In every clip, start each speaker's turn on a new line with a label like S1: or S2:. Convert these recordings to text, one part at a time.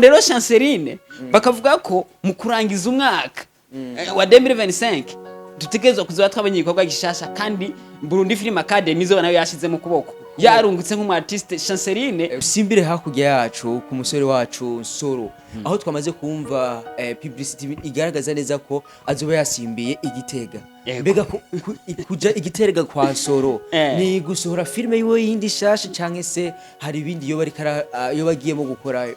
S1: rero Chanceline bakavuga ko mu kurangiza umwaka wa 2025 dutegerezwa kuzoba twabonye igikorwa gishasha kandi Burundi Film Academy zo nayo yashize mu kuboko yarungutse nk'umu artiste Chanceline
S2: simbire hakurya yacu ku musore wacu Soro aho twamaze kumva publicity igaragaza neza ko azoba yasimbiye Igitega mbega kuja Igitega kwa Soro ni gusohora filme yiwe yindi shasha canke se hari ibindi yo bagiyemo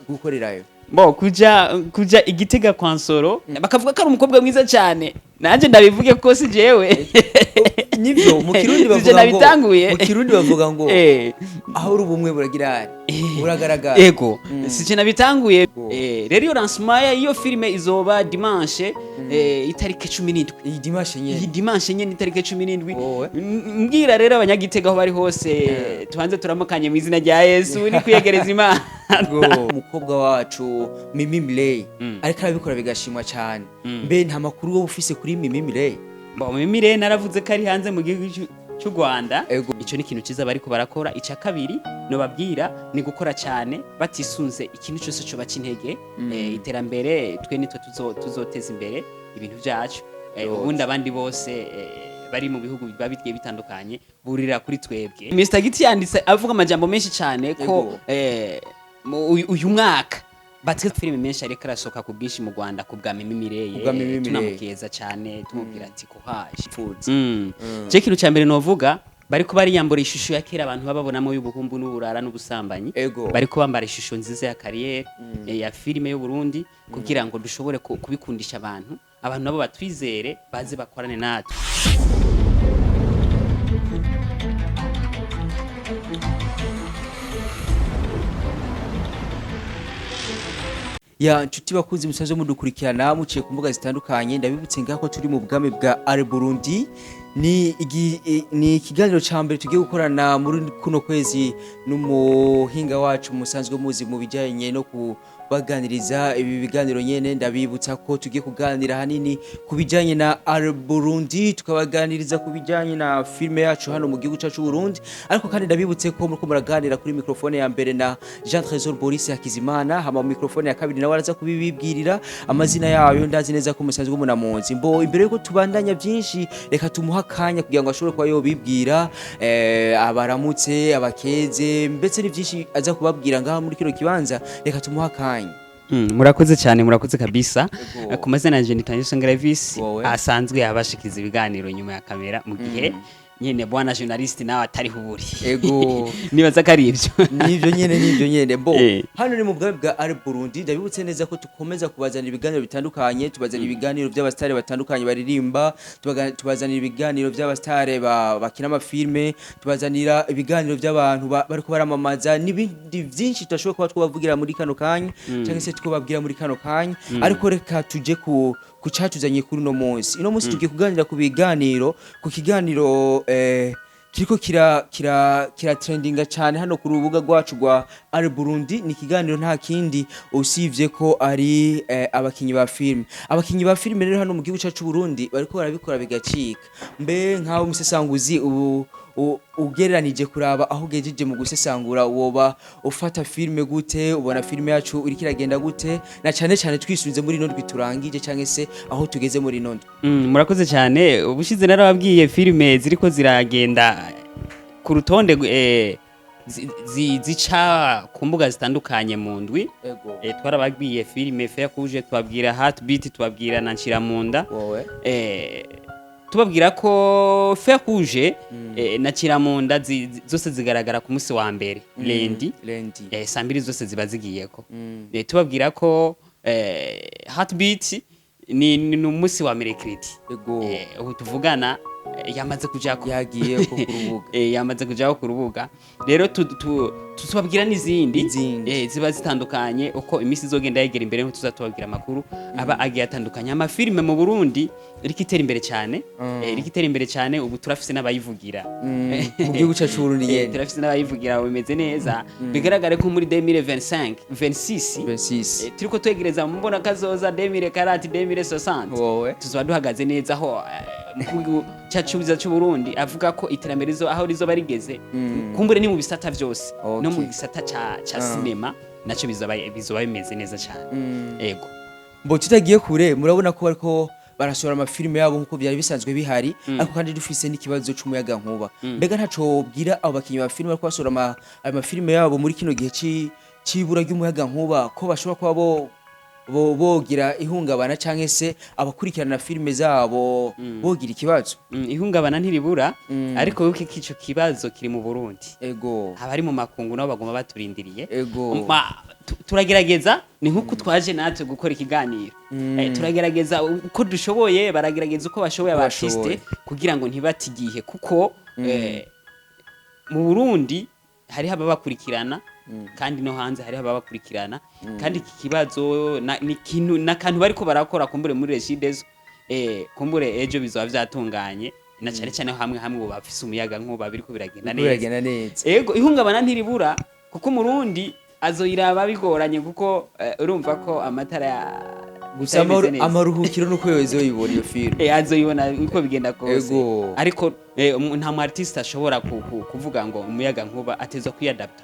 S2: gukorerayo
S1: bo kuja Igitega kwa Soro bakavuga ko ari umukobwa mwiza cyane nanje ndabivuge ko si jewe
S2: nivyo mu Kirundi bavuga ngo aho uri ubumwe buragira buragaragara
S1: ego sije nabitanguye rero iyo lancement iyo filme izoba dimanche itarike 17
S2: iyi
S1: dimanche nyene itarike 17 mbwira rero abanyagitega aho bari hose tubanze turamukanye mu izina rya Yesu ni kuyegereza Imana
S2: umukobwa wacu Mimi Miley ariko arabikora bigashimwa cyane mbe nta makuru wo ufise kuri Mimi Miley
S1: bo Mimi Miley naravuze ko ari hanze mu gihugu cy'u Rwanda ico ni ikintu ciza bariko barakora ica kabiri no babwira ni gukora cyane batisunze ikintu cyose cyo bakintege iterambere twe nitwe tuzoteza imbere ibintu byacu ubundi abandi bose bari mu bihugu bigiye bitandukanye burira kuri twebwe Mr Giti yanditse avuga amajambo menshi cyane ko uyu mwaka batse filime menshi ariko arasoka ku bwinshi mu Rwanda ku bwa Mimi Miley tunamukeza cyane tumubwira ati ko haje je kintu cyambere novuga bariko bari yambora ishusho ya kera abantu bababonamo y'ubuhumbu n'uburara n'ubusambanyi bariko bambara ishusho nziza ya carrière ya filime y'u Burundi kugira ngo dushobore kubikundisha abantu nabo batwizere baze bakorane natwe
S2: ya nshuti bakunzi musazo mudukurikirana muciye ku mbuga zitandukanye ndabibutse ngako turi mu bwami bwa Burundi ni ikiganiro ca mbere tugiye gukorana muri kuno kwezi n'umuhinga wacu musanzwe muzi mu bijanye no kubaganiriza ibi biganiro nyene ndabibutsa ko tugiye kuganira hanini ku bijanye na Burundi tukabaganiriza ku bijanye na filme yacu hano mu gihugu cyacu Burundi ariko kandi ndabibutse ko muriko muraganira kuri microphone ya mbere na Jean Trésor Boris Hakizimana hama microphone ya kabiri nawe araza kubibibwirira amazina yayo ndazi neza ko musanzwe munamunzi mbo imbere yuko tubandanya byinshi reka tumuha kanya kugira ngo ashobore kuba yobibwira abaramutse abakeze mbetse ni byinshi aza kubabwira ngaha muri kino kibanza reka tumuha kanya
S1: murakoze cyane murakoze kabisa ku mazina yanje ni Tanjison Gravis asanzwe abashikiza ibiganiro nyuma ya kamera mu gihe nyene bwana journalist nawe atari huburi nibaza ko ari ivyo
S2: nivyo nyene bo hano ni mu bwami bwa Burundi ndabibutse neza ko tukomeza kubazanira ibiganiro bitandukanye tubazanira ibiganiro by'abastare batandukanye baririmba tubazanira ibiganiro by'abastare bakina amafilme tubazanira ibiganiro by'abantu bariko baramamaza n'ibindi byinshi tudashobora kuba twabavugira muri kano kanya cyangwa se twababwira muri kano kanya ariko reka tuje kucatuzanye kuri no munsi ino munsi tugiye kuganira ku biganiro ku kiganiro kiriko kira trendinga cyane hano ku rubuga rwacu rwa Burundi ni kiganiro nta kindi usivye ko ari abakinyi ba filme rero hano mu gihugu cyacu Burundi bariko barabikora bigacika mbe nkaho umusesanguzi ugereranije kuraba aho gejeje mu gusesangura woba ufata filme gute ubona filme yacu iri kiragenda gute na cyane twisunze muri nondwi turangije cyangwa se aho tugeze muri nondwi
S1: murakoze cyane ubushize narababwiye filme ziriko ziragenda ku rutonde zica ku mbuga zitandukanye mu ndwi twarababwiye filme Fair Kuje tubabwira Heartbeat tubabwira na Nshyiramunda tubabwira ko Fair Kuje na Nshyiramunda zose zigaragara ku munsi wa mbere lendi sambiri zose ziba zigiyeko tubabwira ko Heartbeat ni umunsi wa mercredi ubu tuvugana yamaze kujako
S2: yagiye ku rubuga
S1: yamaze kujako ku rubuga rero tubabwira n'izindi ziba zitandukanye uko imisi izogenda yegera imbere nko tuzatubabwira amakuru aba agiye atandukanye amafilme mu Burundi rikitera imbere cyane ubu turafise n'abayivugira
S2: mu gihugu cyacu Burundi nyene
S1: turafise n'abayivugira bimeze neza bigaragare ko muri 2026 turiko twegereza mu mbona kazoza 2040 tuzaba duhagaze neza aho mu cyacu cy'u Burundi avuga ko iterambere aho rizo barigeze kumbure ni mu bisata byose no mu gisata cha cinema naco bizoba bimeze neza cyane yego
S2: mbo tutagiye kure murabona ko bariko barasohora amafilime yabo nkuko byari bisanzwe bihari ariko kandi dufise n'ikibazo c'umuyaga nkuba mbega ntaco bwira abo bakinyi ba filime bariko basohora amafilime yabo muri kino gihe c'ibura ry'umuyaga nkuba ko bashobora kuba bogira ihungabana canke se abakurikirana filime zabo bogira ikibazo
S1: ihungabana ntiribura ariko yuko ico kibazo kiri mu Burundi
S2: ego
S1: abari mu makungu nabo bagoma baturindiriye
S2: ego
S1: turagerageza ni nkuko twaje natwe gukora ikiganiro turagerageza uko dushoboye baragerageza uko bashoboye abartiste kugira ngo ntibatigihe kuko mu Burundi hari ababakurikirana kandi no hanze hari ababakurikirana kandi iki kibazo nakantu bariko barakora kumbure muri Regideso kumbure ejo bizoba vyatunganye na cyane cyane hamwe bafise umuyaga nkuba biriko biragenda neza ego ihungabana ntiribura kuko umurundi azoyiraba bigoranye kuko urumva ko amatara
S2: gusa amaruhukiro nuko yoyibona iyo filime
S1: azoyibona uko bigenda kose ariko nta mu artiste ashobora kuvuga ngo umuyaga nkuba atezwa kwiyadapta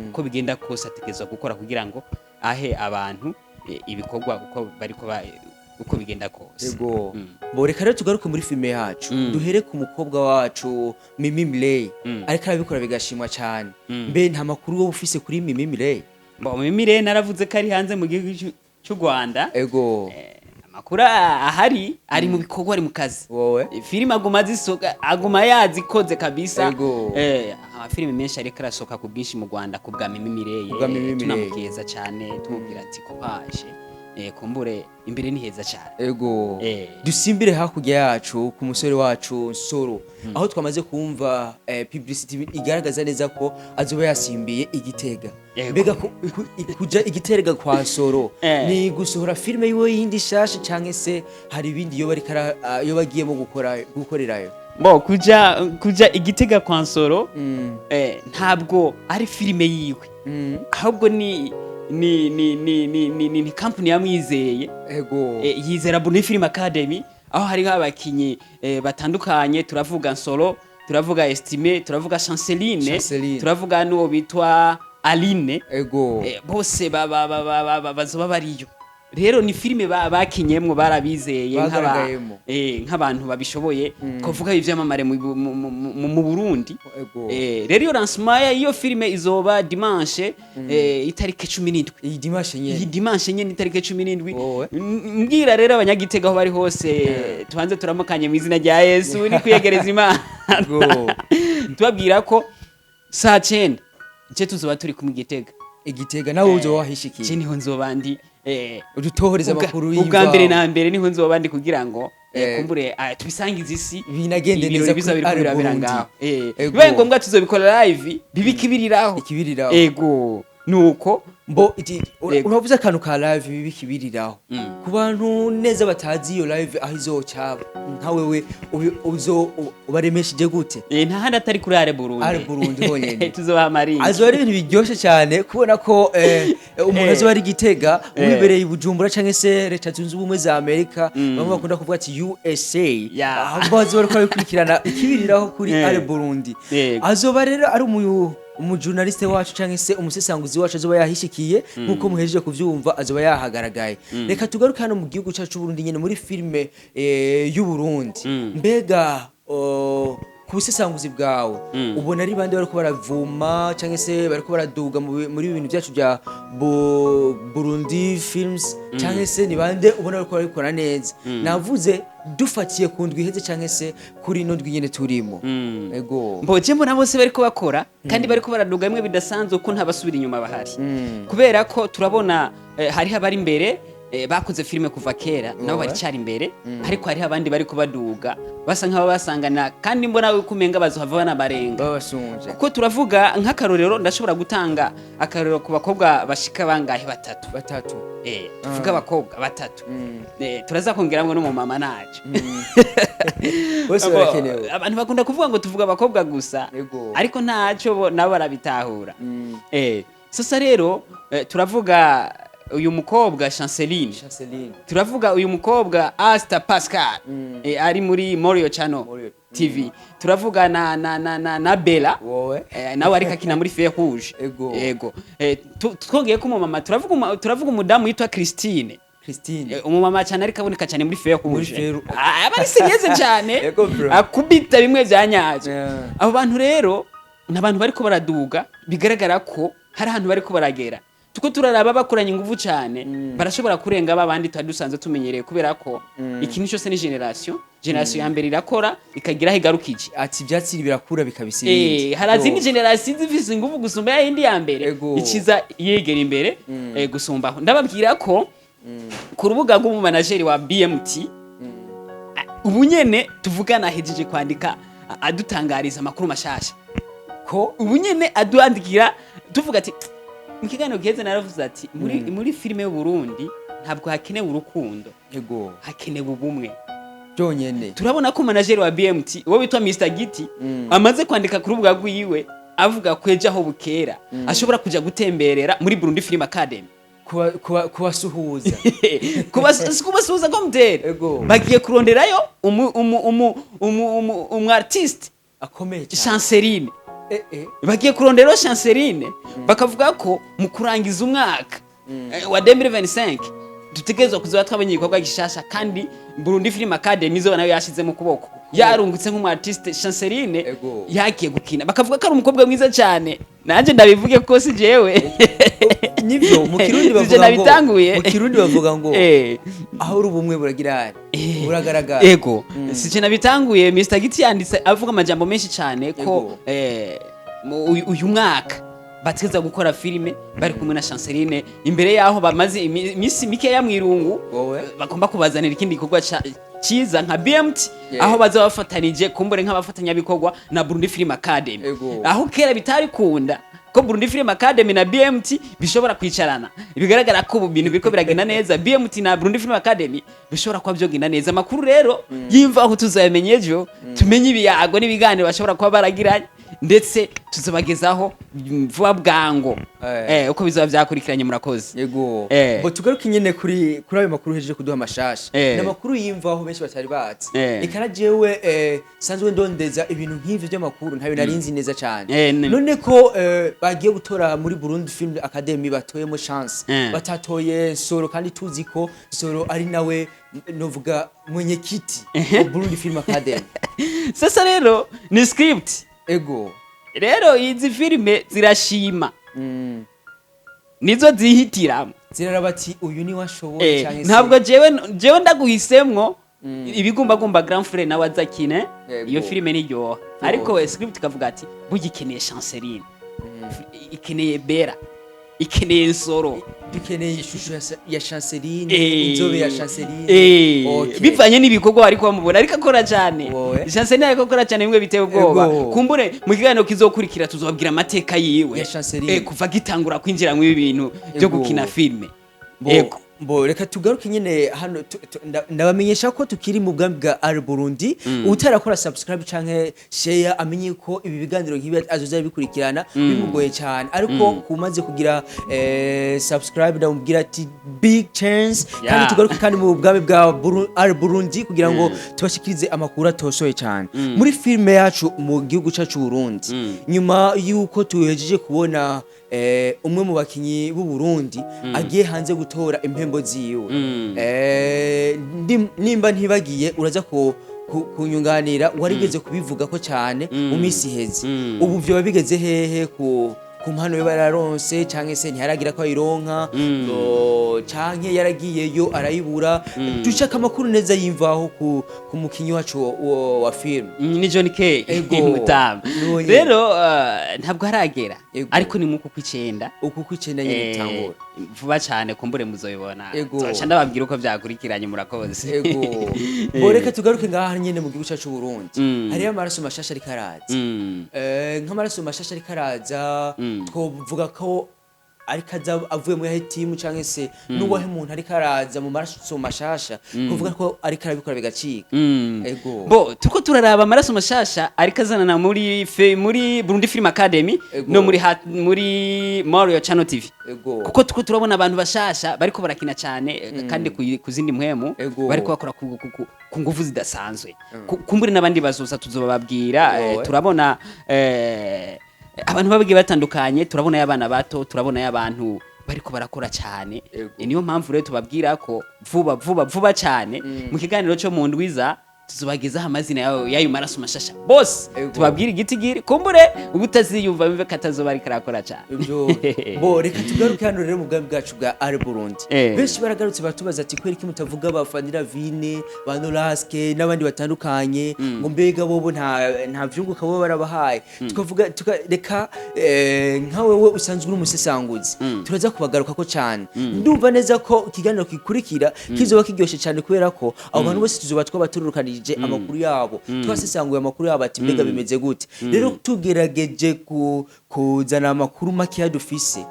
S1: uko bigenda kose ategezwa gukora kugira ngo ahe abantu ibikorwa uko bigenda kose
S2: ego bo reka rero tugaruke muri filime yacu duhere ku mukobwa wacu Mimi Miley ariko arabikora bigashimwa cyane mbe nta makuru wo ufise kuri Mimi Miley
S1: bo Mimi Miley naravuze ko ari hanze mu gihugu cy'u Rwanda
S2: ego
S1: amakuru ahari ari mu bikorwa ari mu kazi
S2: wowe
S1: filime aguma yazikoze kabisa
S2: ego
S1: amafilime menshi ariko arasohoka ku bwinshi mu Rwanda ku bwa Mimi Miley tunamukeza cyane tumubwira ati ko paje kumbure imbere ni heza cyane
S2: ego dusimbire hakurya yacu ku musore wacu Soro aho twamaze kumva publicity igaragaza neza ko azoba yasimbiye Igitega mbega kuja Igitega kwa Soro ni gusohora filime yiwe yindi shasha canke se hari ibindi yo bagiyemo gukorerayo
S1: bo kuja Igitega kwa Soro ntabwo ari filime yiwe ahubwo ni company yamwizeye
S2: ego
S1: yizera Buni Film Academy aho hari abakinyi batandukanye turavuga Nsoro turavuga Estime turavuga Chanceline turavuga n'uwo bitwa Aline
S2: ego
S1: bose bazoba bariyo rero ni filime bakinyemwo barabizeye nk'abantu babishoboye kuvuga ivyamamare mu Burundi rero iyo lancement iyo filime izoba dimanche itarike 17 iyi dimanche nyene itarike 17 mbwira rero abanyagitega aho bari hose tubanze turamukanye mu izina rya Yesu ni kuyegereza Imana tubabwira ko saa 9 je tuzoba turi ku Igitega
S2: nawe uzo wahishikiye
S1: je niho nzobandi
S2: udutohoreza makuru
S1: y'imva ubwa mbere na mbere niho nzobandi kugira ngo kumbure tubisangize isi
S2: binagende neza
S1: kubirabira ngaho bibaye ngombwa tuzobikora live bibikibiriraho ego nuko
S2: mbo uravuze akantu ka live bibikibiriraho ku bantu neza batazi iyo live aho izocaba nka wewe ubaremesheje gute
S1: nta handi atari kuri Are Burundi
S2: honyene
S1: tuzobamarira
S2: azo ari ibintu biryoshe cyane kubona ko umuntu azo ari Gitega wibereye Bujumbura canke se Leta Zunze Ubumwe za Amerika bamwe bakunda kuvuga ati USA aho bazo bariko bikurikirana ikibiriraho kuri Are Burundi azoba rero ari umujournaliste wacu canke se umusesanguzi wacu azoba yahishikiye nkuko muhejeje kuvyumva azoba yahagaragaye reka tugaruke hano mu gihugu cyacu Burundi nyene muri filime y'u Burundi mbega ku busesanguzi bwawe ubona ari bande bariko baravuma canke se bariko baraduga muri ibintu byacu bya Burundi films canke se ni bande ubona bariko barabikora neza navuze dufatiye ku ndwi iheze canke se kuri ino ndwi nyene turimo ego
S1: mboje mbona bose bariko bakora kandi bariko baraduga imwe bidasanzwe ko ntabasubira inyuma bahari kubera ko turabona hari abari imbere bakoze filime kuva kera nabo bari cyari imbere ariko hari abandi bari kubaduga basa nk'abo basangana kandi mbona we kumenga bazohava banabarenga
S2: babasunje
S1: kuko turavuga nk'akarorero ndashobora gutanga akarorero ku bakobwa bashika bangahe batatu tuvuga abakobwa batatu turazakongeramwe no mu mama naje
S2: bose barakenewe
S1: abantu bakunda kuvuga ngo tuvuga abakobwa gusa ariko ntaco nabo barabitahura sasa rero turavuga uyu mukobwa Chanceline turavuga uyu mukobwa Asta Pascal ari muri Muri channel TV turavuga na Bella
S2: wowe
S1: nawe ariko akina muri Feye Rouge yego twongeye ko umumama turavuga umudamu yitwa Christine umumama cyane ariko aboneka cyane muri Feye Rouge aba ari serieze cyane akubita bimwe byanyaje abo bantu rero n'abantu bariko baraduga bigaragara ko hari ahantu bariko baragera tuko turaraba bakoranye ingufu cyane barashobora kurenga babandi twadusanze tumenyereye kubera ko ikintu cyose ni generation ya mbere irakora ikagira higarukije
S2: ati ibyatsi birakura bikabisibindi
S1: harazindi generation zifise ingufu gusumba ya indi ya mbere ikiza yegera imbere gusumbaho ndababwira ko ku rubuga rw'umu manager wa BMT ubu nyene tuvugana hejeje kwandika adutangariza amakuru mashasha ko ubu nyene aduandikira tuvuga ati Mkiganiro giheze naravuze ati muri filime y'u Burundi ntabwo hakenewe urukundo hakenewe ubumwe
S2: byonyene
S1: turabona ko manager wa BMT wo bitwa Mr Giti amaze kwandika ku rubuga rwiwe avuga kweja aho bukera ashobora kuja gutemberera muri Burundi Film Academy
S2: kubasuhuza
S1: kubasuhuza ko mutera bagiye kuronderayo umu artiste
S2: akomeye
S1: Chanceline bagiye kurondera Chanceline bakavuga ko mu kurangiza umwaka wa 2025 dutegerezwa kuzoba twabonye igikorwa gishasha kandi Burundi Film Academy zo nayo yashize mu kuboko yarungutse nk'umu artiste Chanceline yagiye gukina bakavuga ko ari umukobwa mwiza cyane nanje ndabivuge ko si jewe
S2: nivyo mu Kirundi bavuga ngo aho uri ubumwe buragira buragaragara
S1: sije nabitanguye Mr Giti yanditse avuga amajambo menshi cyane ko uyu mwaka bategeza gukora filime bari kumwe na Chanceline imbere yaho bamaze imisi mike ya mwirungu bagomba kubazanira ikindi gikorwa ciza nka BMT aho baza bafatanije kumbure nk'abafatanya bikorwa na Burundi Film Academy aho kera bitari kunda ko Burundi Film Academy na BMT bishobora kwicarana bigaragara ko ibintu biriko biragenda neza BMT na Burundi Film Academy bishobora kuba byogenda neza makuru rero yimva aho tuzamenyejo tumenye ibiyago n'ibiganiro bashobora kuba baragiranye ndetse tuzobagezaho vuba bwango uko bizoba byakurikiranye murakoze
S2: bo tugaruke nyene kuri ayo makuru hejeje kuduha amashasha n'amakuru yimvaho benshi batari batse ikana jewe sanzwe ndondeza ibintu nk'ivyo by'amakuru ntayo narinzi neza cyane none ko bagiye gutora muri Burundi Film Academy batoyemo chance batatoye Soro kandi tuzi ko Soro ari nawe novuga mwenyekiti Burundi Film Academy
S1: sasa rero ni script rero izi filime zirashima nizo zihitiramo
S2: zirarabati uyu ni washoboye cyane
S1: ntabwo jewe ndaguhisemwo ibigumbagumba Grand Frère na wazakine iyo filime niryoha ariko script kavuga ati bugikeneye Chanceline ikeneye Bella ikeneye Soro
S2: dukeneye ishusho ya Chanceline inzobe ya Chanceline
S1: bivanye n'ibikorwa ariko bamubona ariko akora cyane Chanceline ariko akora cyane bimwe biteye ubwoba kumbure mu kiganiro kizokurikira tuzobabwira amateka yiwe kuva gitangura kwinjira mu ibintu byo gukina filme
S2: Bo reka tugaruke nyene hano ndabamenyesha ko tukiri mu bwambi bwa Burundi utarakora subscribe canke share amenye ko ibi biganiro nk'ibi azoza bikurikirana bimugoye cyane ariko kumaze kugira subscribe ndamubwira ati big chance kandi tugaruke kandi mu bwambi bwa Burundi kugira ngo tubashikirize amakuru atoshoye cyane muri filme yacu mu gihugu cyacu Burundi nyuma yuko tuhejeje kubona umwe mu bakinyi b'u Burundi agiye hanze gutora impembo ziwe nimba ntibagiye uraza kunyunganira warigeze kubivuga ko cyane mu misi heze ubu byo babigeze hehe ku mpano yo bararonse canke se ntiharagira ko ayironka canke yaragiyeyo arayibura dushaka amakuru neza yimvaho ku mukinyi wacu wa film
S1: ni John K Mutam rero ntabwo haragera ariko ni muko kwicenda
S2: nyine bitangura
S1: vuba cyane kumbure muzoyibona acha ndababwira uko byakurikiranye murakoze
S2: boreka tugaruke ngaha nyene mu gihugu cyacu Burundi hari amaraso mashasha ari karaza nk'amaraso mashasha ari karaza twovuga ko ariko aza avuye muri ya team canke se n'uwahe umuntu ariko araza mu maraso mashasha kuvuga ko ariko arabikora bigacika ego
S1: bo tuko turaraba amaraso mashasha ariko azanana muri Burundi Film Academy no muri Muri Channel TV
S2: ego
S1: kuko tuko turabona abantu bashasha bariko barakina cyane kandi kuzindi mpwemu bariko bakora ku nguvu zidasanzwe kumbure n'abandi bazoza tuzobababwira turabona abantu babigiye batandukanye turabona y'abana bato turabona y'abantu bariko barakora cyane niyo mpamvu rero tubabwira ko vuba cyane mu kiganiro cyo mu ndwiza tuzobagezaho amazina y'ayo maraso mashasha bose tubabwira igitigiri kumbure ubutaziyumva bive katazoba ari karakora cyane
S2: bo reka tugaruke hano rero mu bwami bwacu bwa Burundi benshi baragarutse batubaza ati kweri kimuta bafanira Vine Banolaske n'abandi batandukanye ngo mbega bobo nta vyunguka bo barabahaye tukavuga reka nka wewe usanzwe uri umusesanguzi turaza kubagaruka ko cyane ndumva neza ko ikiganiro kikurikira kizoba kiryoshe cyane kubera ko abo bantu bose tuzoba twabaturukana amakuru yabo twasesanguye amakuru yabo ati mbega bimeze gute rero tugerageje kuzana amakuru make dufise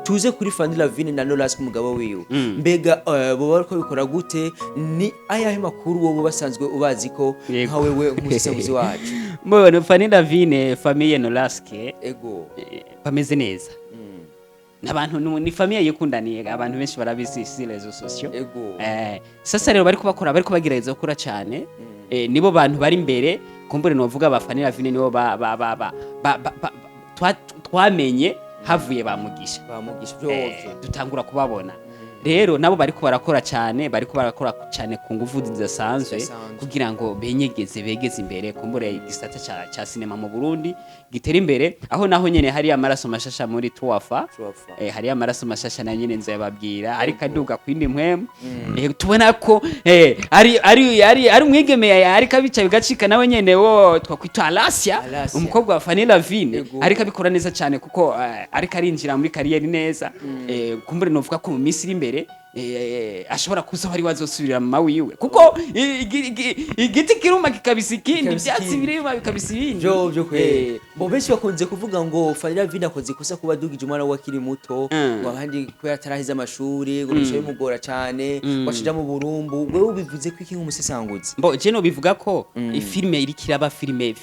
S2: tuze kuri Fanila Vine na Nolas kumugabo wiwe mbega bo bariko bikora gute ni ayahe makuru bo basanzwe ubazi ko nka wewe umusesanguzi wacu
S1: mbona Fanila Vine famille Nolaske
S2: ego
S1: bameze neza n'abantu ni famille yikundaniye abantu benshi barabisi sur les réseaux sociaux sasa rero bariko bagerageza gukora cyane nibo bantu bari imbere kumbure no vuga bafanira Vine nibo twamenye havuye bamugisha dutangura kubabona rero nabo bariko barakora cyane ku nguvu zidasanzwe kugira ngo begeze imbere kumbure igisata cha cinema mu Burundi gitera imbere aho naho nyene hari amaraso mashasha muri Tuwafa hari amaraso mashasha na nyene nzababwira ariko aduga kwindi mpwemu tubona ko ari umwigeme ariko abica bigacika nawe nyene wo twakwita Alasia umukobwa wa Fanila Vine ariko abikora neza cyane kuko ariko arinjira muri kariyeri neza kumbure novuga ko mu Misiri imbere ashobora kuza bari wazosubira mama wiwe kuko igiti kiruma kikabisa ikindi byatsi birima bikabisa ibindi
S2: byo bo benshi bakunze kuvuga ngo Fanila Vine akoze kusa kuba dugije umwana wa kiri muto wabandi ko yatarahiza amashuri ngo bishoye mugora cyane washija mu burumbu wewe ubivuze ko iki nk'umusesanguzi
S1: mbo je no bivuga ko filme irikiraba filme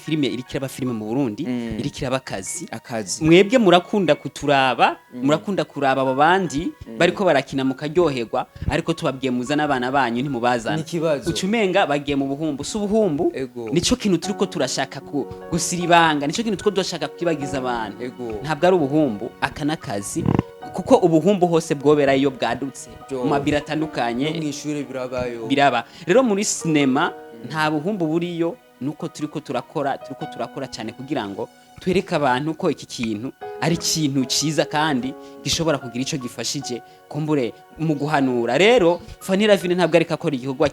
S1: mu Burundi irikiraba akazi mwebwe murakunda kuturaba murakunda kuraba abo bandi bariko barakina mu karyohe ariko tubabwiye muzana abana banyu ntimubazana ucumenga bagiye mu buhumbu subuhumbu nico kintu turiko turashaka gusiribanga nico kintu twashaka kwibagiza abantu ntabwo ari ubuhumbu akanakazi kuko ubuhumbu hose bwobera iyo bwadutse mu mabira atandukanye
S2: no mwishuri
S1: biraba rero muri cinema nta buhumbu buriyo nuko turiko turakora cyane kugira ngo twereka abantu ko iki kintu ari ikintu ciza kandi gishobora kugira ico gifashije kumbure mu guhanura rero Fanila Vine ntabwo ariko akora igikorwa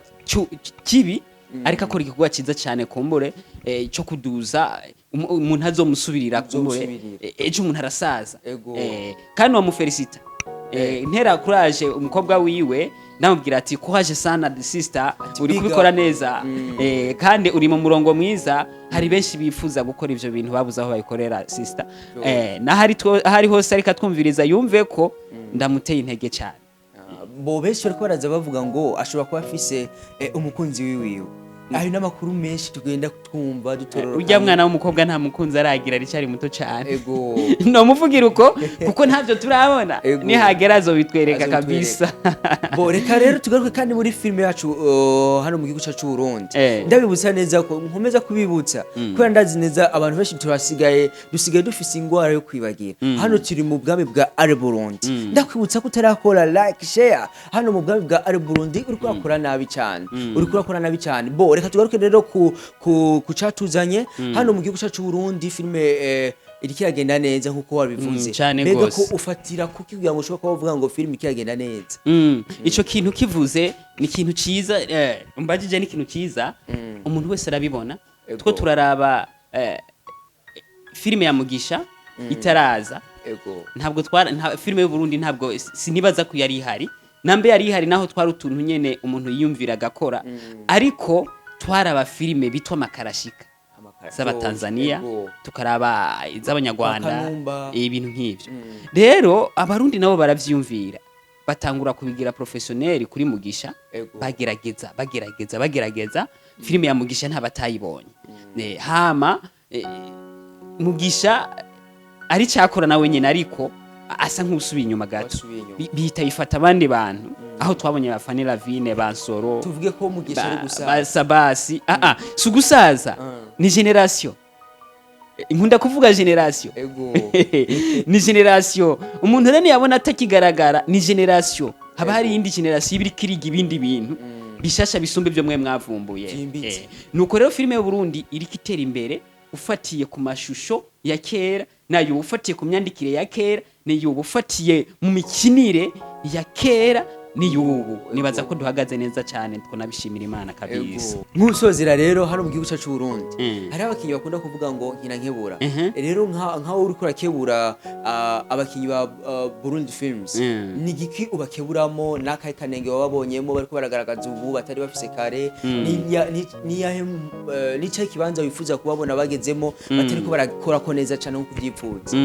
S1: kibi ariko akora igikorwa ciza cyane kumbure cyo kuduza umuntu azomusubirira kumbure ejo umuntu arasaza kandi wa mufelicita ntera courage umukobwa wiwe namubwira ati kuhaje sana sister uri kubikora neza kandi uri mu murongo mwiza hari benshi bifuza gukora ivyo bintu babuza aho bayikorera sister na hari hose ariko atwumviriza yumve ko ndamuteye intege cyane
S2: bo benshi bariko baraza bavuga ngo ashobora kuba afise umukunzi wiwiwe hari n'amakuru menshi tugenda twumva dutororoka
S1: ujya mwana w'umukobwa nta mukunzi aragira ari muto cyane no muvugira uko kuko ntavyo turabona ni hagerazo bitwereka kabisa
S2: bo reka rero tugaruke kandi muri filme yacu hano mu gihugu cyacu Burundi ndabibutsa neza ko nkomeza kubibutsa kubera ndazi neza abantu benshi dusigaye dufise ingwara yo kwibagira hano turi mu bwami bwa Burundi ndakwibutsa ko utarakora like share hano mu bwami bwa Burundi uri kurakora nabi cyane bo reka tugaruke rero ku catuzanye hano mu gihugu cyacu Burundi filme irikiragenda neza nkuko wabivuze
S1: mbega
S2: ko ufatira kuki kugira ngo ushobora kuvuga ngo filme ikiragenda neza
S1: ico kintu kivuze ni ikintu ciza mbajije ni ikintu ciza umuntu wese arabibona two turaraba filme ya Mugisha itaraza ntabwo filme y'u Burundi ntabwo sinibaza ko yari ihari nambe yari ihari naho twari utuntu nyene umuntu yiyumvira gakora ariko twaraba filme bitwa makarashika z'abatanzania tukaraba iz'abanyarwanda
S2: Bakanumba.
S1: ibintu nk'ivyo rero abarundi nabo baravyumvira batangura kubigira professionnel kuri Mugisha bagerageza filime ya Mugisha ntabatayibonye hama Mugisha ari cyakora nawe nyine ariko asa nk'usubiye inyuma gato bihita ifata abandi bantu aho twabonye bafani Lavine bansoro
S2: tuvuge ko Mugisha ari gusaza
S1: basabasi si gusaza ni generation inkunda kuvuga generation ni generation umuntu rene yabona atakigaragara ni generation haba hari indi generation ibiri kiriga ibindi bintu bishasha bisumbe byo mwe mwavumbuye nuko rero filime y'u Burundi iri kitera imbere ufatiye ku mashusho ya kera nayo ufatiye ku myandikire ya kera niyo ufatiye mu mikinire ya kera niyubu nibaza ko duhagaze neza cyane twonabishimira Imana kabisa
S2: nk'usozera rero hano mu gihugu cyacu Burundi hari abakinyi bakunda kuvuga ngo nkina nkebura rero nkaho uri kurakebura abakinyi ba Burundi Films ni giki ubakeburamo nakaye kanenge wababonyemo bariko baragaragaza ubu batari bafise kare ni cyo kibanza wifuza kubabona bagezemo batari ko barakora ko neza cyane nko kubyipfuza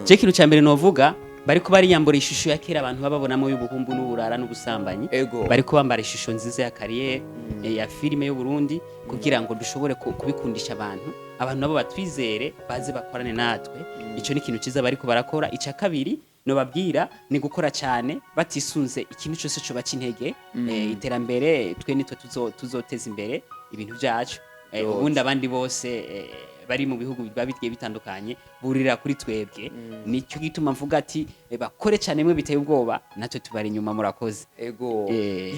S1: je kintu cya mbere novuga bariko bariyambura ishusho ya kera abantu babonamo y'ubuhumbu n'uburara n'ubusambanyi bariko bambara ishusho nziza ya carrière ya filime y'u Burundi kugira ngo dushobore kubikundisha abantu nabo batwizere baze bakorane natwe ico ni kintu ciza bariko barakora ica kabiri no babwira ni gukora cyane batisunze ikintu cyose cyo bakintege iterambere twe nitwe tuzoteza imbere ibintu byacu ubundi abandi bose bari mu bihugu bigiye bitandukanye burira kuri twebwe nicyo gituma mvuga ati bakore cyane mwe biteye ubwoba natwe tubari inyuma murakoze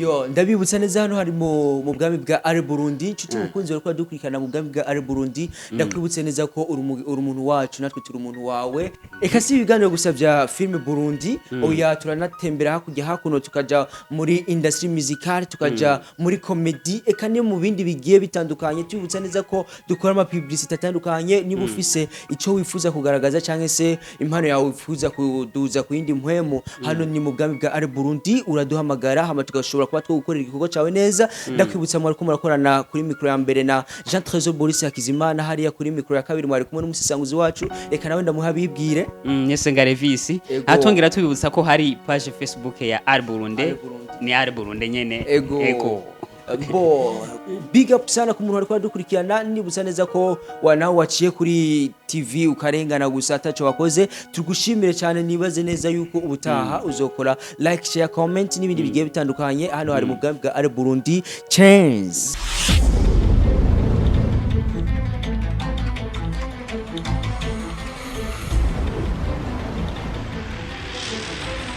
S2: yo ndabibutsa neza hano hari mu bwami bwa Ari Burundi inshuti mukunzi bariko dukurikirana mu bwami bwa Ari Burundi ndakwibutse neza ko uri umuntu wacu natwe turi umuntu wawe eka si ibiganiro gusa bya film Burundi oya turanatembera hakujya hakuno tukaja muri industry musical tukaja muri comedy eka ne mu bindi bigiye bitandukanye tubutsa neza ko dukora ama publicity atandukanye niba ufise ico wifuza kugaragaza cyangwa se impano yawe wifuza kuduza ku yindi mpwemo hano ni mu bwami bwa Ari Burundi uraduhamagara hama tugashobora kuba twogukorera igikorwa cyawe neza ndakwibutsa mwari ko murakorana kuri micro ya mbere na Jean Trésor Boris Hakizimana hariya kuri micro ya kabiri mwari kumwe n'umusisanguzi wacu reka nawe ndamuhabibwire
S1: nyese ngarevisi atongera tubibutsa ko hari page Facebook ya Ari Burundi ni Ari Burundi nyene ego
S2: big up sana ku muntu ariko dukurikirana nibutsa neza ko wanaho waciye kuri TV ukarengana gusa ataco wakoze tugushimire cyane nibaze neza yuko ubutaha uzokora like share comment n'ibindi bigiye bitandukanye hano hari mu bwami bwa Ari Burundi chance